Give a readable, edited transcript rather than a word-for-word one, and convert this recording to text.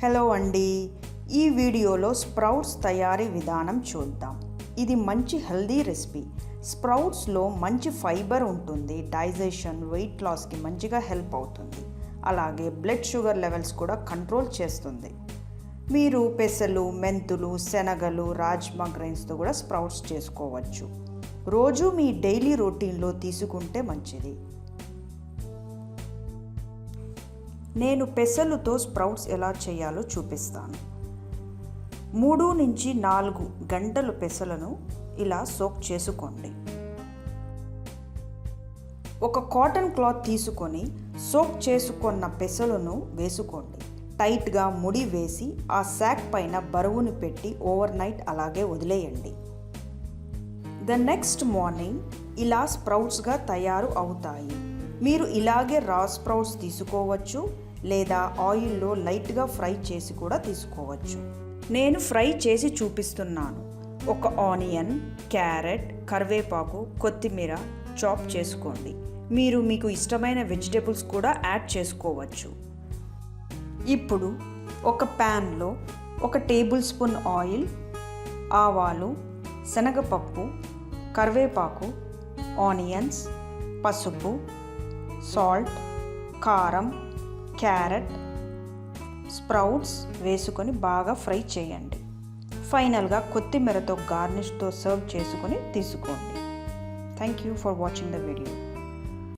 Hello అండి, ఈ వీడియోలో స్ప్రౌట్స్ తయారీ విధానం చూద్దాం. ఇది మంచి హెల్దీ రెసిపీ. స్ప్రౌట్స్లో మంచి ఫైబర్ ఉంటుంది, డైజెషన్, వెయిట్ లాస్కి మంచిగా హెల్ప్ అవుతుంది. అలాగే బ్లడ్ షుగర్ లెవెల్స్ కూడా కంట్రోల్ చేస్తుంది. మీరు పెసలు, మెంతులు, శనగలు, రాజ్మా గ్రైన్స్తో కూడా స్ప్రౌట్స్ చేసుకోవచ్చు. రోజు మీ డైలీ రొటీన్లో తీసుకుంటే మంచిది. నేను పెసలుతో స్ప్రౌట్స్ ఎలా చేయాలో చూపిస్తాను. 3 నుంచి 4 గంటలు పెసలను ఇలా సోక్ చేసుకోండి. ఒక కాటన్ క్లాత్ తీసుకొని సోక్ చేసుకున్న పెసలను వేసుకోండి. టైట్గా ముడి వేసి ఆ శాక్ పైన బరువును పెట్టి ఓవర్ నైట్ అలాగే వదిలేయండి. ద నెక్స్ట్ మార్నింగ్ ఇలా స్ప్రౌట్స్గా తయారు అవుతాయి. మీరు ఇలాగే రా స్ప్రౌట్స్ తీసుకోవచ్చు, లేదా ఆయిల్లో లైట్గా ఫ్రై చేసి కూడా తీసుకోవచ్చు. నేను ఫ్రై చేసి చూపిస్తున్నాను. ఒక ఆనియన్, క్యారెట్, కరివేపాకు, కొత్తిమీర చాప్ చేసుకోండి. మీరు మీకు ఇష్టమైన వెజిటేబుల్స్ కూడా యాడ్ చేసుకోవచ్చు. ఇప్పుడు ఒక ప్యాన్లో 1 టేబుల్ స్పూన్ ఆయిల్, ఆవాలు, శనగపప్పు, కరివేపాకు, ఆనియన్స్, పసుపు, సాల్ట్, కారం, క్యారెట్, స్ప్రౌట్స్ వేసుకొని బాగా ఫ్రై చేయండి. ఫైనల్గా కొత్తిమీరతో గార్నిష్తో సర్వ్ చేసుకొని తీసుకోండి. Thank you for watching the video.